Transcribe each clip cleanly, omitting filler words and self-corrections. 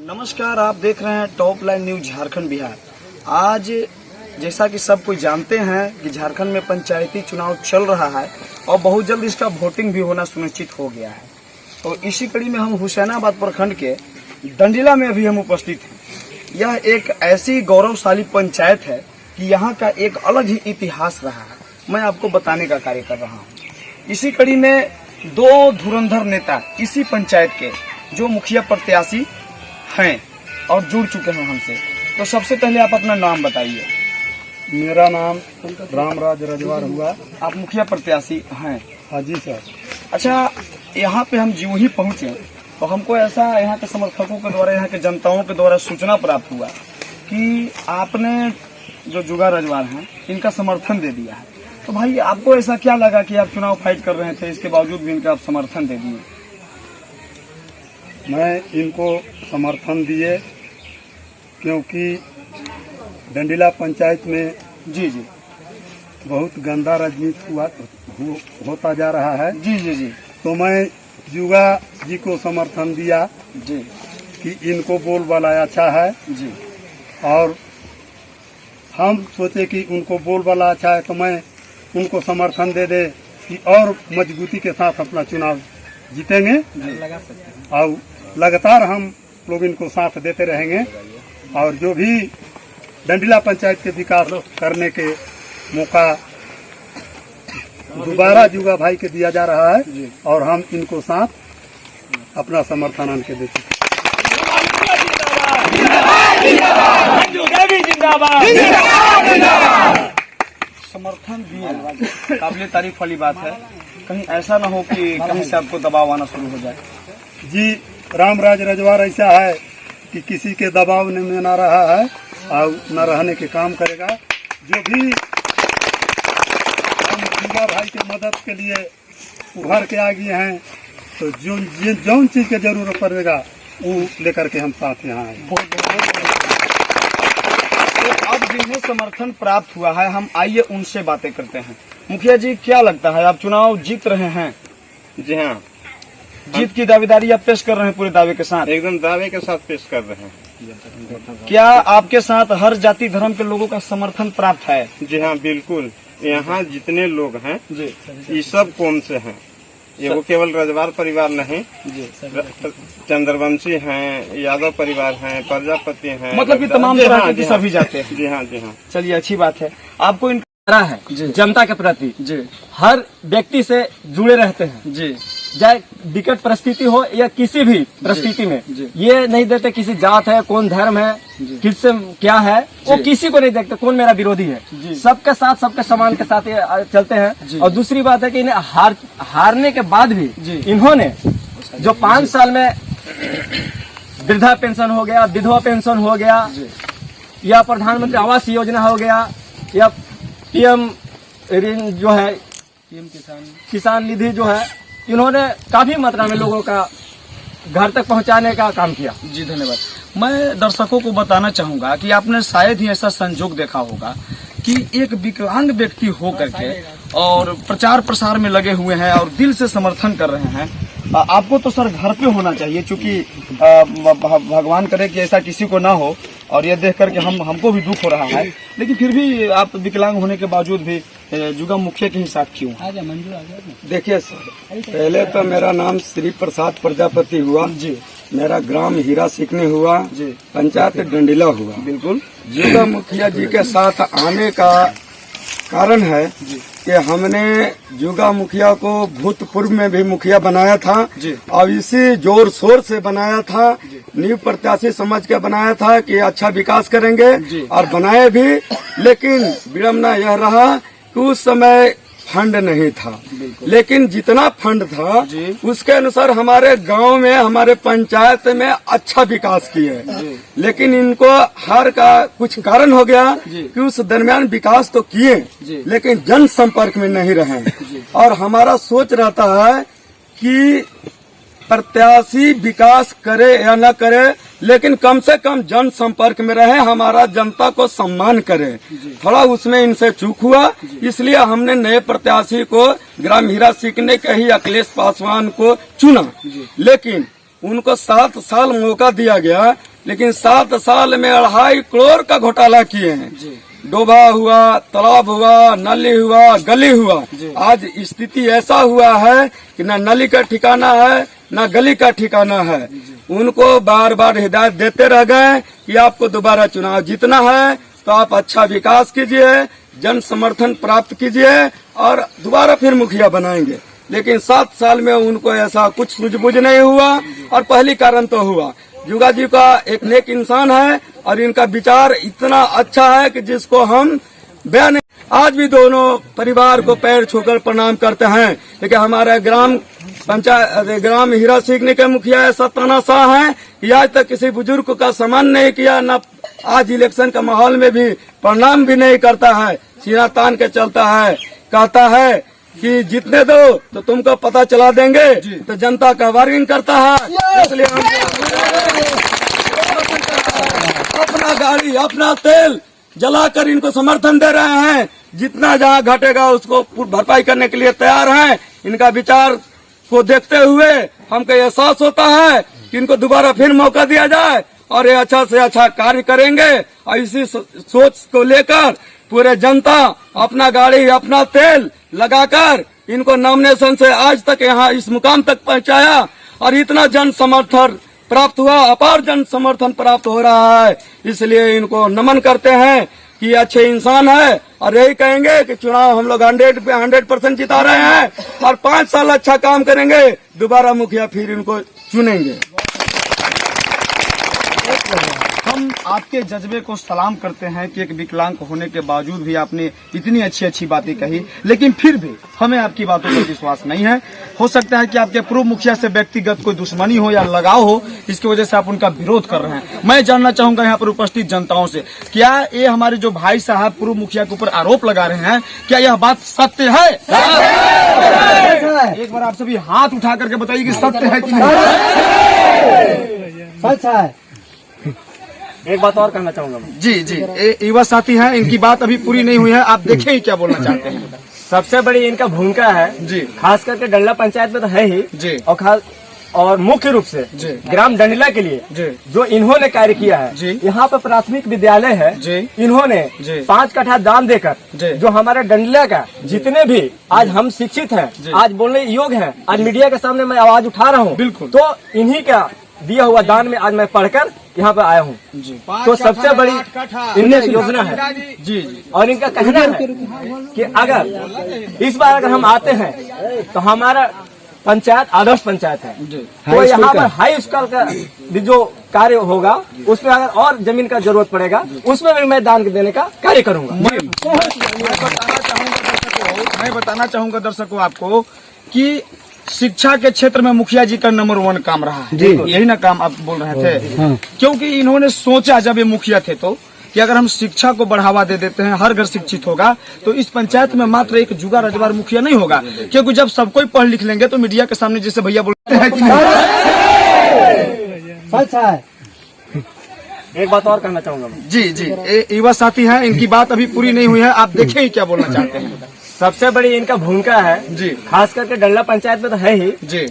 नमस्कार, आप देख रहे हैं top line news Jharkhand Bihar. आज जैसा कि सब कोई जानते हैं कि झारखंड में पंचायती चुनाव चल रहा है और बहुत जल्द इसका वोटिंग भी होना सुनिश्चित हो गया है। तो इसी कड़ी में हम हुसैनाबाद प्रखंड के डंडीला में अभी हम उपस्थित हैं। यह एक ऐसी गौरवशाली पंचायत है कि यहाँ का एक अलग ही इतिहास रहा है। मैं आपको बताने का कार्य कर रहा हूँ। इसी कड़ी में दो धुरंधर नेता इसी पंचायत के जो मुखिया प्रत्याशी हैं और जुड़ चुके हैं हमसे। तो सबसे पहले आप अपना नाम बताइए। मेरा नाम रामराज रजवार हुआ। आप मुखिया प्रत्याशी हैं? हाँ जी सर। अच्छा, यहाँ पे हम जो ही पहुँचे तो हमको ऐसा यहाँ के समर्थकों के द्वारा, यहाँ के जनताओं के द्वारा सूचना प्राप्त हुआ कि आपने जो जुगा रजवार हैं इनका समर्थन दे दिया है। तो भाई, आपको ऐसा क्या लगा कि आप चुनाव फाइट कर रहे थे, इसके बावजूद भी इनका आप समर्थन दे दिए? मैं इनको समर्थन दिए क्योंकि डंडीला पंचायत में जी जी बहुत गंदा राजनीति होता जा रहा है। जी जी जी तो मैं जुगा जी को समर्थन दिया जी कि इनको बोलबाला अच्छा है जी। और हम सोचे कि उनको बोलबाला अच्छा है तो मैं उनको समर्थन दे दे कि और मजबूती के साथ अपना चुनाव जीतेंगे और लगातार हम लोग इनको साथ देते रहेंगे। और जो भी डंडीला पंचायत के विकास करने के मौका दोबारा जुगा भाई के दिया जा रहा है और हम इनको साथ अपना समर्थन आन के देते। समर्थन दिए, काबिल तारीफ वाली बात है। कहीं ऐसा ना हो कि कहीं से आपको दबाव आना शुरू हो जाए। जी, रामराज रजवार ऐसा है कि किसी के दबाव में न रहा है और न रहने के काम करेगा। जो भी हम जुगा भाई के मदद के लिए उभर के आ गए हैं तो जो चीज की जरूरत पड़ेगा वो लेकर के हम साथ यहाँ आए। तो अब जिन्हें समर्थन प्राप्त हुआ है, हम आइए उनसे बातें करते हैं। मुखिया जी, क्या लगता है, आप चुनाव जीत रहे हैं? जी हाँ, जीत की दावेदारी आप पेश कर रहे हैं पूरे दावे के साथ? एकदम दावे के साथ पेश कर रहे हैं। क्या आपके साथ हर जाति धर्म के लोगों का समर्थन प्राप्त है? जी हाँ, बिल्कुल। यहाँ जितने लोग हैं जी ये सब कौम से हैं। ये वो केवल रजवार परिवार नहीं, जी, चंद्रवंशी हैं, यादव परिवार हैं, प्रजापति हैं, मतलब कि तमाम तरह के सभी जाते हैं। जी हाँ, जी हाँ। चलिए, अच्छी बात है। आपको इनका है जनता के प्रति जी हर व्यक्ति से जुड़े रहते हैं, जी चाहे विकट परिस्थिति हो या किसी भी परिस्थिति में। जी। ये नहीं देखते किसी जात है, कौन धर्म है, किससे क्या है, वो किसी को नहीं देखते कौन मेरा विरोधी है। सबके साथ, सबके समान के साथ ये चलते हैं। और दूसरी बात है कि इन्हें हारने के बाद भी इन्होंने जो 5 साल में वृद्धा पेंशन हो गया, विधवा पेंशन हो गया, या प्रधानमंत्री आवास योजना हो गया, या पीएम ऋण जो है, किसान निधि जो है, इन्होंने काफी मात्रा में लोगों का घर तक पहुंचाने का काम किया। जी, धन्यवाद। मैं दर्शकों को बताना चाहूंगा कि आपने शायद ही ऐसा संजोग देखा होगा कि एक विकलांग व्यक्ति हो करके और प्रचार प्रसार में लगे हुए हैं और दिल से समर्थन कर रहे हैं। आपको तो सर घर पे होना चाहिए, क्योंकि भगवान करे कि ऐसा किसी को ना हो। और ये देख करके हमको भी दुख हो रहा है, लेकिन फिर भी आप विकलांग होने के बावजूद भी जुगा मुखिया के ही साथ क्यों? देखिए सर, पहले तो मेरा नाम श्री प्रसाद प्रजापति हुआ जी, मेरा ग्राम हीरा सिकनी हुआ जी, पंचायत डंडीला हुआ। बिल्कुल। जुगा मुखिया जी के साथ आने का कारण है कि हमने जुगा मुखिया को भूतपूर्व में भी मुखिया बनाया था और इसी जोर शोर से बनाया था, नींव प्रत्याशी समझ के बनाया था कि अच्छा विकास करेंगे और बनाए भी। लेकिन विडम्बना यह रहा कि उस समय फंड नहीं था, लेकिन जितना फंड था उसके अनुसार हमारे गांव में, हमारे पंचायत में अच्छा विकास किए। लेकिन इनको हार का कुछ कारण हो गया कि उस दरमियान विकास तो किए लेकिन जन संपर्क में नहीं रहे। और हमारा सोच रहता है कि प्रत्याशी विकास करे या न करे, लेकिन कम से कम जन संपर्क में रहे, हमारा जनता को सम्मान करे। थोड़ा उसमें इनसे चूक हुआ, इसलिए हमने नए प्रत्याशी को ग्राम हीरा सीखने के ही अखिलेश पासवान को चुना। लेकिन उनको 7 साल मौका दिया गया लेकिन 7 साल में 2.5 करोड़ का घोटाला किए हैं। डोभा हुआ, तालाब हुआ, नली हुआ, गली हुआ। आज स्थिति ऐसा हुआ है कि न नली का ठिकाना है न गली का ठिकाना है। उनको बार बार हिदायत देते रह गए कि आपको दोबारा चुनाव जीतना है तो आप अच्छा विकास कीजिए, जन समर्थन प्राप्त कीजिए और दोबारा फिर मुखिया बनाएंगे। लेकिन 7 साल में उनको ऐसा कुछ सूझबूझ नहीं हुआ। और पहली कारण तो हुआ, जुगा जी का एक नेक इंसान है और इनका विचार इतना अच्छा है कि जिसको हम बयान। आज भी दोनों परिवार को पैर छूकर प्रणाम करते हैं। लेकिन हमारा ग्राम पंचायत ग्राम हीरा सीखने के मुखिया ऐसा तानाशाह है कि आज तक किसी बुजुर्ग का सम्मान नहीं किया, न आज इलेक्शन का माहौल में भी प्रणाम भी नहीं करता है, सीना तान के चलता है। कहता है कि जीतने दो तो तुमको पता चला देंगे, तो जनता का बार्गिंग करता है। इसलिए हम अपना गाड़ी अपना तेल जलाकर इनको समर्थन दे रहे हैं। जितना जहाँ घटेगा उसको भरपाई करने के लिए तैयार हैं। इनका विचार को देखते हुए हमको एहसास होता है कि इनको दोबारा फिर मौका दिया जाए और ये अच्छा से अच्छा कार्य करेंगे। और इसी सोच को लेकर पूरे जनता अपना गाड़ी अपना तेल लगाकर इनको नॉमिनेशन से आज तक यहाँ इस मुकाम तक पहुँचाया और इतना जन समर्थन प्राप्त हुआ, अपार जन समर्थन प्राप्त हो रहा है। इसलिए इनको नमन करते हैं कि अच्छे इंसान है और यही कहेंगे कि चुनाव हम लोग 100% जिता रहे हैं और 5 साल अच्छा काम करेंगे, दोबारा मुखिया फिर इनको चुनेंगे। हम आपके जज्बे को सलाम करते हैं कि एक विकलांग होने के बावजूद भी आपने इतनी अच्छी अच्छी बातें कही, लेकिन फिर भी हमें आपकी बातों पर विश्वास नहीं है। हो सकता है कि आपके पूर्व मुखिया से व्यक्तिगत कोई दुश्मनी हो या लगाव हो, इसकी वजह से आप उनका विरोध कर रहे हैं। मैं जानना चाहूंगा यहाँ पर उपस्थित जनताओं से, क्या ये हमारे जो भाई साहब पूर्व मुखिया के ऊपर आरोप लगा रहे हैं, क्या यह बात सत्य है? एक बार आप सभी हाथ उठा करके बताइए कि सत्य है कि नहीं? सच है। एक बात और कहना चाहूंगा मैं। जी जी, युवा साथी हैं, इनकी बात अभी पूरी नहीं हुई है, आप देखें ही क्या बोलना चाहते हैं। सबसे बड़ी इनका भूमिका है जी, खास करके डंडला पंचायत में तो है ही जी, और मुख्य रूप से जी, ग्राम डंडला के लिए जी, जो इन्होंने कार्य किया है। जी, यहाँ पर प्राथमिक विद्यालय है जी, इन्होंने जी, 5 कट्ठा दान देकर जी, जो हमारे डंडला का जितने भी आज हम शिक्षित हैं, आज बोलने योग्य हैं, आज मीडिया के सामने मैं आवाज उठा रहा हूँ, बिल्कुल, तो इन्हीं का दिया हुआ दान में आज मैं पढ़कर यहाँ पे आया हूँ। तो सबसे बड़ी इनने योजना है जी, और इनका कहना है कि अगर इस बार अगर हम आते हैं तो हमारा पंचायत आदर्श पंचायत है, तो यहाँ पर हाई स्कूल का भी जो कार्य होगा उसमें अगर और जमीन का जरूरत पड़ेगा उसमें भी मैं दान देने का कार्य करूँगा। मैं बताना चाहूंगा दर्शकों आपको कि शिक्षा के क्षेत्र में मुखिया जी का नंबर 1 काम रहा है। यही ना काम आप बोल रहे थे। हाँ। क्योंकि इन्होंने सोचा जब ये मुखिया थे तो कि अगर हम शिक्षा को बढ़ावा दे देते हैं, हर घर शिक्षित होगा, तो इस पंचायत में मात्र एक जुगा रजवार मुखिया नहीं होगा। क्योंकि जब सब कोई पढ़ लिख लेंगे तो मीडिया के सामने जैसे भैया बोलते हैं कि सच है। एक बात और कहना चाहूंगा मैं। जी जी, युवा साथी हैं, इनकी बात अभी पूरी नहीं हुई है, आप देखें ही क्या बोलना चाहते हैं। सबसे बड़ी इनका भूमिका है जी, खास करके डंडला पंचायत में तो है ही जी,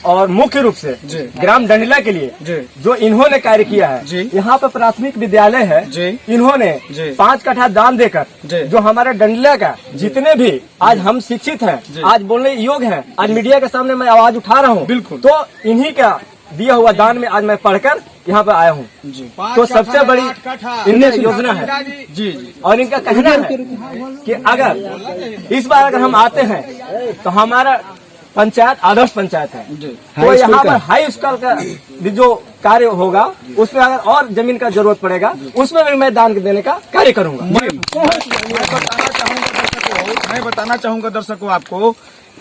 और मुख्य रूप से जी, ग्राम डंडला के लिए जी, जो इन्होंने कार्य किया है। जी, यहाँ पर प्राथमिक विद्यालय है जी, इन्होंने जी, 5 कट्ठा दान देकर जी, जो हमारे डंडला का जितने भी आज हम शिक्षित हैं, आज बोलने योग्य हैं, आज मीडिया के सामने मैं आवाज उठा रहा हूँ, बिल्कुल, तो इन्हीं का दिया हुआ दान में आज मैं पढ़कर यहाँ पे आया हूँ। तो सबसे बड़ी इनने योजना है जी, और इनका कहना है कि अगर इस बार अगर हम आते हैं तो हमारा पंचायत आदर्श पंचायत है, तो यहाँ पर हाई स्कूल का भी जो कार्य होगा उसमें अगर और जमीन का जरूरत पड़ेगा उसमें भी मैं दान देने का कार्य करूँगा। मैं बताना चाहूंगा दर्शकों आपको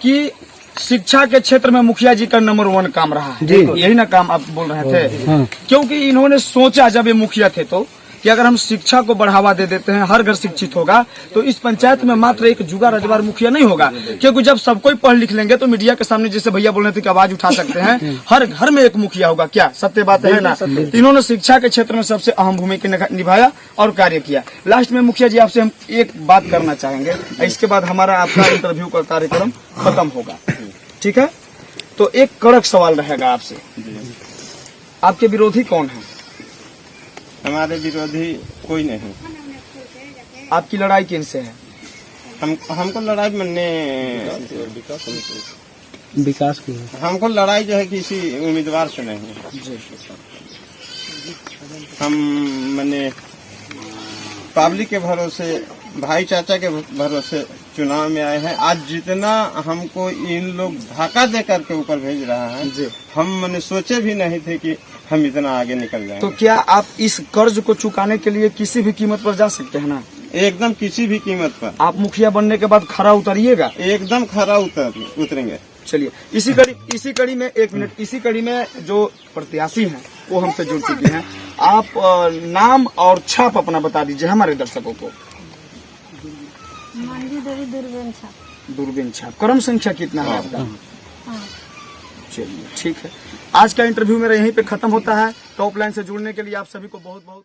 कि शिक्षा के क्षेत्र में मुखिया जी का नंबर 1 काम रहा है। यही ना काम आप बोल रहे थे। हाँ। क्योंकि इन्होंने सोचा जब ये मुखिया थे तो कि अगर हम शिक्षा को बढ़ावा दे देते हैं, हर घर शिक्षित होगा, तो इस पंचायत में मात्र एक जुगा रजवार मुखिया नहीं होगा। क्योंकि जब सब कोई पढ़ लिख लेंगे तो मीडिया के सामने जैसे भैया बोल रहे थे कि आवाज उठा सकते हैं, हर घर में एक मुखिया होगा। क्या सत्य बात है ना? इन्होंने शिक्षा के क्षेत्र में सबसे अहम भूमिका निभाया और कार्य किया। लास्ट में मुखिया जी आपसे हम एक बात करना चाहेंगे, इसके बाद हमारा आपका इंटरव्यू का कार्यक्रम खत्म होगा, ठीक है? तो एक कड़क सवाल रहेगा आपसे, आपके विरोधी कौन है? हमारे विरोधी कोई नहीं। आपकी लड़ाई किनसे है? हमको लड़ाई मन्ने विकास की। हमको लड़ाई जो है किसी उम्मीदवार से नहीं है। जी। हम मने पब्लिक के भरोसे, भाई चाचा के भरोसे चुनाव में आए हैं। आज जितना हमको इन लोग धक्का दे करके ऊपर भेज रहा है जी। हम मैंने सोचे भी नहीं थे कि हम इतना आगे निकल जाएंगे। तो क्या आप इस कर्ज को चुकाने के लिए किसी भी कीमत पर जा सकते हैं ना? एकदम किसी भी कीमत पर। आप मुखिया बनने के बाद खरा उतरिएगा? एकदम खरा उतरेंगे। चलिए इसी कड़ी में 1 मिनट, इसी कड़ी में जो प्रत्याशी हैं वो हमसे जुड़ चुके हैं। आप नाम और छाप अपना बता दीजिए हमारे दर्शकों को। मंजू देवी, दूरबीन छाप। दूरबीन छाप। क्रम संख्या कितना है आपका? हाँ। चलिए ठीक है। आज का इंटरव्यू मेरा यहीं पे खत्म होता है। टॉप लाइन से जुड़ने के लिए आप सभी को बहुत बहुत